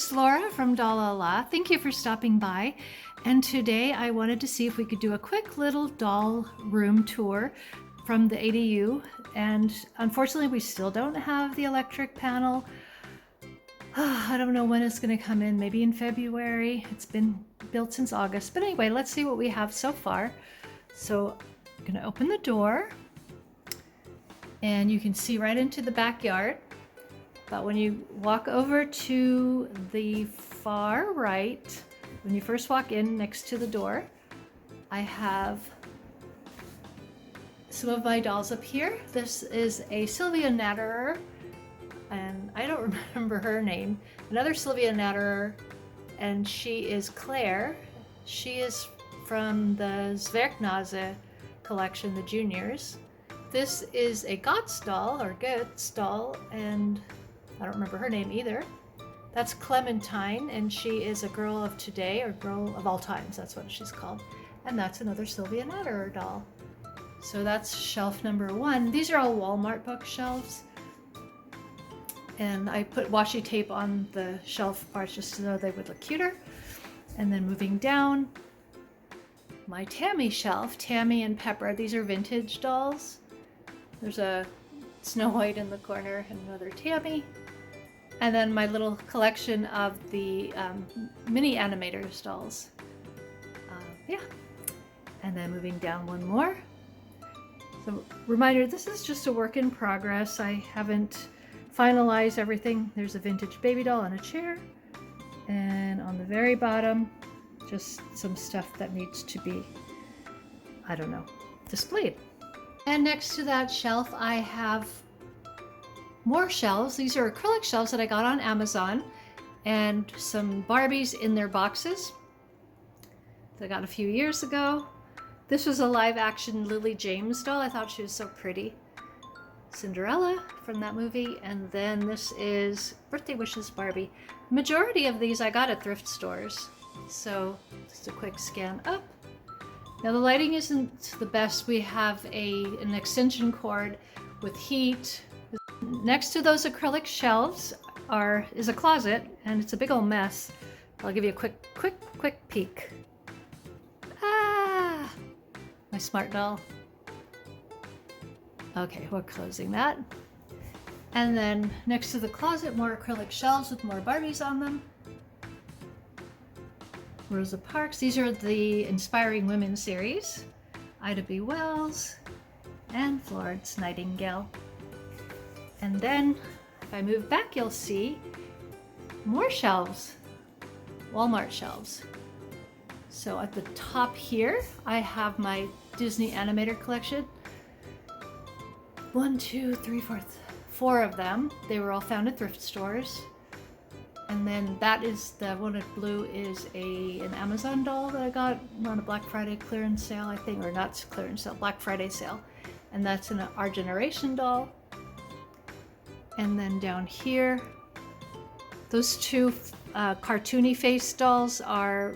it's Laura from Doll-La-La. Thank you for stopping by. And today I wanted to see if we could do a quick little doll room tour from the ADU. And unfortunately, we still don't have the electric panel. I don't know when it's going to come in, maybe in February. It's been built since August. But anyway, let's see what we have so far. So I'm going to open the door and you can see right into the backyard. But when you walk over to the far right, when you first walk in next to the door, I have some of my dolls up here. This is a Sylvia Natterer, and I don't remember her name. Another Sylvia Natterer, and she is Claire. She is from the Zwerknase collection, the juniors. This is a Götz doll, or Götz doll, and I don't remember her name either. That's Clementine, and she is a girl of today, or girl of all times, that's what she's called. And that's another Sylvia Natterer doll. So that's shelf number 1. These are all Walmart bookshelves. And I put washi tape on the shelf parts just so they would look cuter. And then moving down, my Tammy shelf, Tammy and Pepper. These are vintage dolls. There's a Snow White in the corner and another Tammy. And then my little collection of the mini animators dolls. Yeah. And then moving down one more. So reminder, this is just a work in progress. I haven't finalized everything. There's a vintage baby doll on a chair. And on the very bottom, just some stuff that needs to be, I don't know, displayed. And next to that shelf, I have more shelves. These are acrylic shelves that I got on Amazon, and some Barbies in their boxes that I got a few years ago. This was a live action Lily James doll. I thought she was so pretty. Cinderella from that movie. And then this is Birthday Wishes Barbie. The majority of these I got at thrift stores. So just a quick scan up. Now the lighting isn't the best. We have an extension cord with heat. Next to those acrylic shelves is a closet, and it's a big old mess. I'll give you a quick peek. Ah, my smart doll. Okay, we're closing that. And then next to the closet, more acrylic shelves with more Barbies on them. Rosa Parks. These are the Inspiring Women series. Ida B. Wells and Florence Nightingale. And then if I move back, you'll see more shelves, Walmart shelves. So at the top here, I have my Disney animator collection. 1, 2, 3, 4 of them. They were all found at thrift stores. And then that is the one in blue is an Amazon doll that I got on a Black Friday clearance sale, I think, or not clearance sale, Black Friday sale. And that's an Our Generation doll. And then down here, those two cartoony face dolls are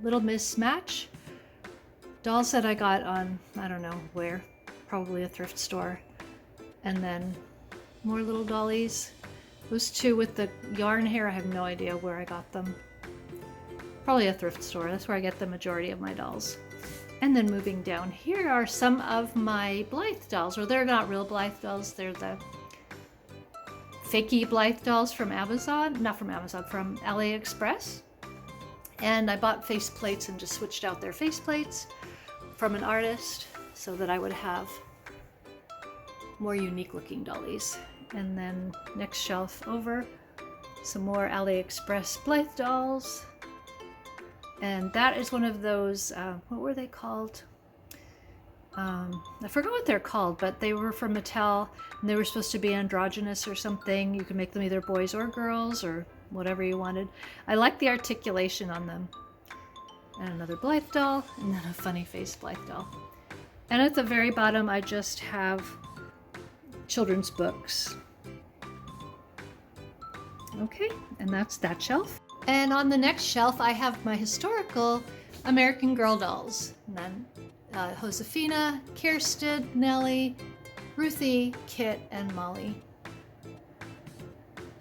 Little Miss Match dolls that I got on, I don't know where, probably a thrift store. And then more little dollies. Those two with the yarn hair, I have no idea where I got them. Probably a thrift store. That's where I get the majority of my dolls. And then moving down here are some of my Blythe dolls. Well, they're not real Blythe dolls. They're the fakey Blythe dolls from Amazon. Not from Amazon, from AliExpress. And I bought face plates and just switched out their face plates from an artist so that I would have more unique looking dollies. And then next shelf over, some more AliExpress Blythe dolls. And that is one of those, what were they called? I forgot what they're called, but they were from Mattel, and they were supposed to be androgynous or something. You could make them either boys or girls or whatever you wanted. I like the articulation on them. And another Blythe doll, and then a funny face Blythe doll. And at the very bottom, I just have children's books. Okay, and that's that shelf. And on the next shelf, I have my historical American Girl dolls. And then Josefina, Kirsten, Nellie, Ruthie, Kit, and Molly.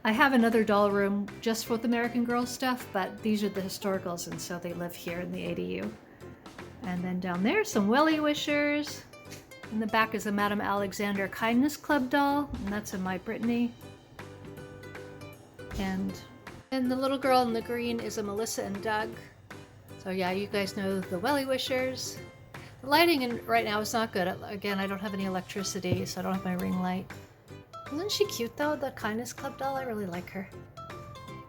I have another doll room just with American Girl stuff, but these are the historicals, and so they live here in the ADU. And then down there, some Welly Wishers. In the back is a Madame Alexander Kindness Club doll, and that's a My Brittany. And the little girl in the green is a Melissa and Doug. So yeah, you guys know the Welly Wishers. The lighting right now is not good. Again, I don't have any electricity, so I don't have my ring light. Isn't she cute though, the Kindness Club doll? I really like her.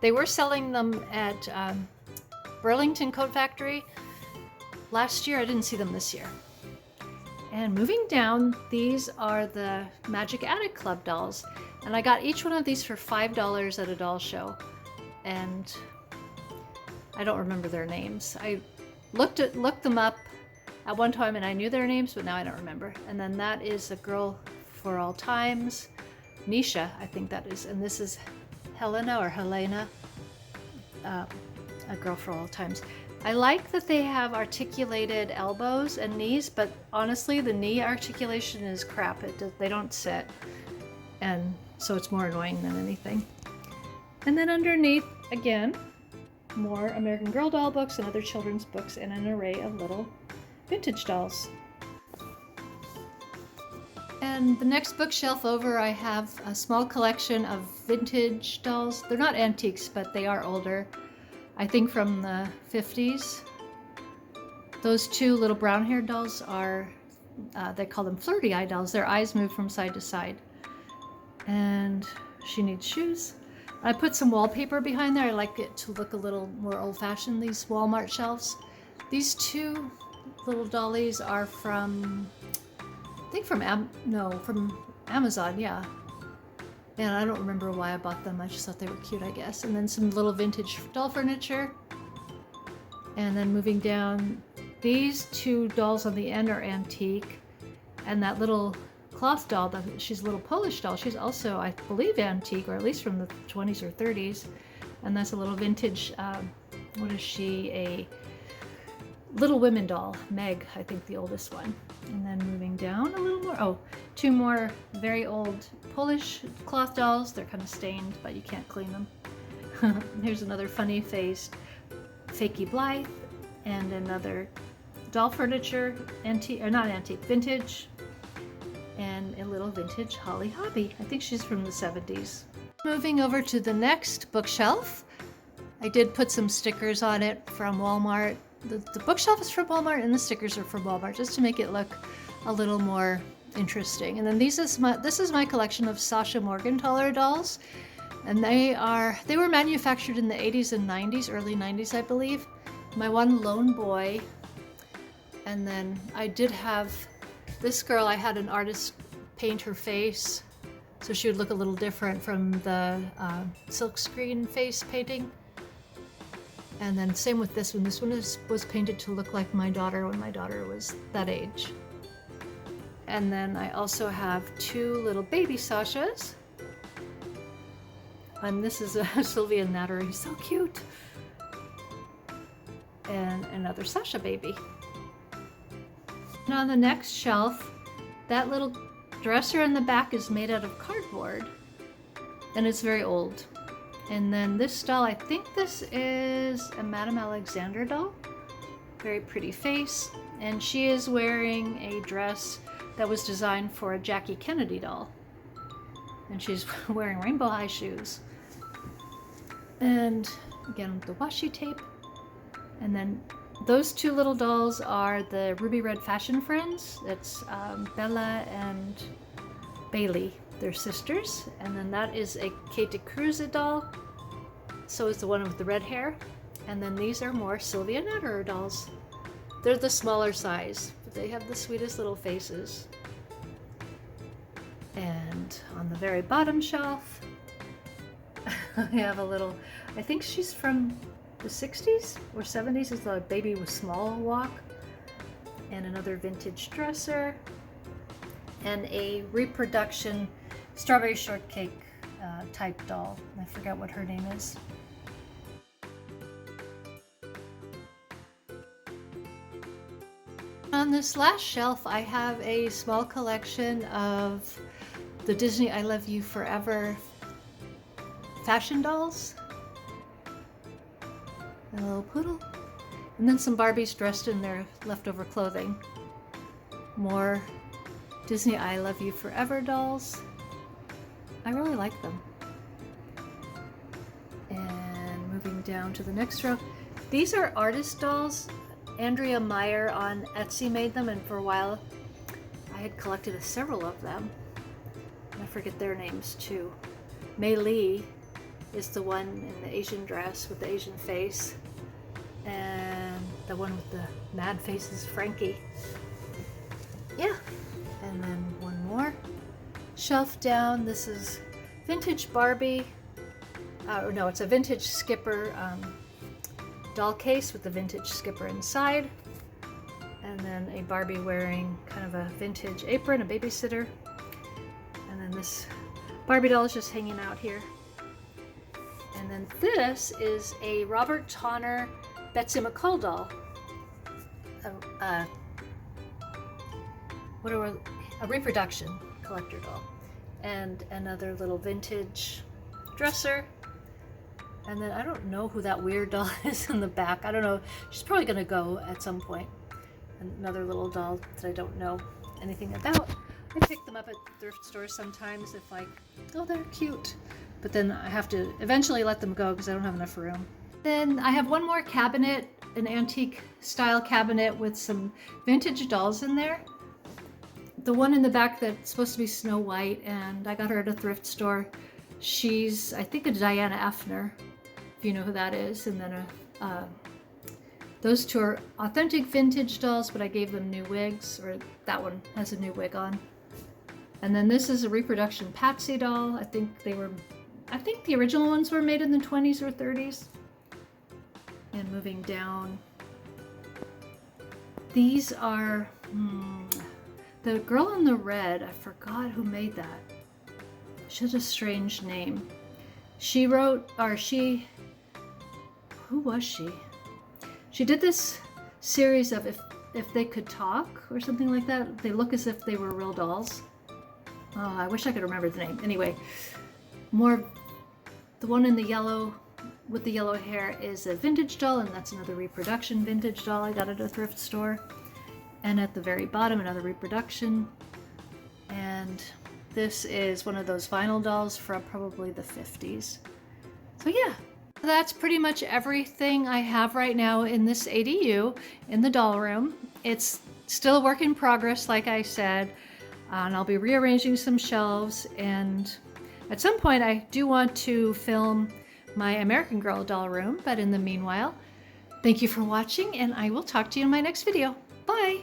They were selling them at Burlington Coat Factory last year. I didn't see them this year. And moving down, these are the Magic Attic Club dolls. And I got each one of these for $5 at a doll show. And I don't remember their names. I looked them up at one time and I knew their names, but now I don't remember. And then that is a Girl for All Times. Nisha, I think that is. And this is Helena, a Girl for All Times. I like that they have articulated elbows and knees, but honestly, the knee articulation is crap. They don't sit. And so it's more annoying than anything. And then underneath, again, more American Girl doll books and other children's books and an array of little vintage dolls. And the next bookshelf over, I have a small collection of vintage dolls. They're not antiques, but they are older. I think from the 50s. Those two little brown-haired dolls are, they call them flirty eye dolls. Their eyes move from side to side. And she needs shoes. I put some wallpaper behind there. I like it to look a little more old-fashioned, these Walmart shelves. These two little dollies are from, I think from Amazon, yeah. And I don't remember why I bought them. I just thought they were cute, I guess. And then some little vintage doll furniture. And then moving down, these two dolls on the end are antique. And that little cloth doll, she's a little Polish doll. She's also, I believe, antique, or at least from the 20s or 30s. And that's a little vintage, what is she? A Little Women doll. Meg, I think the oldest one. And then moving down a little more, two more very old Polish cloth dolls. They're kind of stained, but you can't clean them. Here's another funny-faced Fakey Blythe, and another doll furniture, antique, or not antique, vintage, and a little vintage Holly Hobby. I think she's from the 70s. Moving over to the next bookshelf, I did put some stickers on it from Walmart. The bookshelf is from Walmart and the stickers are from Walmart, just to make it look a little more interesting. And then this is my collection of Sasha Morgenthaler dolls, and they were manufactured in the 80s and 90s, early 90s, I believe. My one Lone Boy, and then I did have this girl. I had an artist paint her face so she would look a little different from the silkscreen face painting. And then same with this one. This one was painted to look like my daughter when my daughter was that age. And then I also have two little baby Sashas. And this is a Sylvia Natter. He's so cute. And another Sasha baby. And on the next shelf, that little dresser in the back is made out of cardboard. And it's very old. And then this doll, I think this is a Madame Alexander doll. Very pretty face. And she is wearing a dress that was designed for a Jackie Kennedy doll. And she's wearing rainbow high shoes. And again, with the washi tape. And then those two little dolls are the Ruby Red Fashion Friends. It's Bella and Bailey. They're sisters. And then that is a Kate Cruz doll. So is the one with the red hair. And then these are more Sylvia Natterer dolls. They're the smaller size, but they have the sweetest little faces. And on the very bottom shelf, I have a little, I think she's from the 60s or 70s. It's a baby with small walk. And another vintage dresser. And a reproduction strawberry shortcake type doll. I forget what her name is. On this last shelf, I have a small collection of the Disney I Love You Forever fashion dolls. A little poodle. And then some Barbies dressed in their leftover clothing. More Disney I Love You Forever dolls. I really like them. And moving down to the next row. These are artist dolls. Andrea Meyer on Etsy made them, and for a while I had collected several of them. I forget their names too. Mei Li is the one in the Asian dress with the Asian face. And the one with the mad face is Frankie. Yeah. And then one more. Shelf down. This is vintage Barbie. No, it's a vintage Skipper doll case with the vintage Skipper inside. And then a Barbie wearing kind of a vintage apron, a babysitter. And then this Barbie doll is just hanging out here. And then this is a Robert Tonner Betsy McCall doll. A reproduction collector doll. And another little vintage dresser. And then I don't know who that weird doll is in the back. I don't know. She's probably going to go at some point. Another little doll that I don't know anything about. I pick them up at thrift stores sometimes if like, oh, they're cute. But then I have to eventually let them go because I don't have enough room. Then I have one more cabinet, an antique style cabinet with some vintage dolls in there. The one in the back that's supposed to be Snow White, and I got her at a thrift store. She's, I think, a Diana Effner, if you know who that is. And then those two are authentic vintage dolls, but I gave them new wigs, or that one has a new wig on. And then this is a reproduction Patsy doll. I think the original ones were made in the 20s or 30s. And moving down, these are the girl in the red. I forgot who made that. She has a strange name. Who was she? She did this series of if they could talk or something like that. They look as if they were real dolls. Oh, I wish I could remember the name. Anyway, the one in the yellow with the yellow hair is a vintage doll, and that's another reproduction vintage doll I got at a thrift store. And at the very bottom, another reproduction. And this is one of those vinyl dolls from probably the 50s. So yeah, that's pretty much everything I have right now in this ADU in the doll room. It's still a work in progress, like I said, and I'll be rearranging some shelves. And at some point I do want to film my American Girl doll room, but in the meanwhile, thank you for watching, and I will talk to you in my next video. Bye!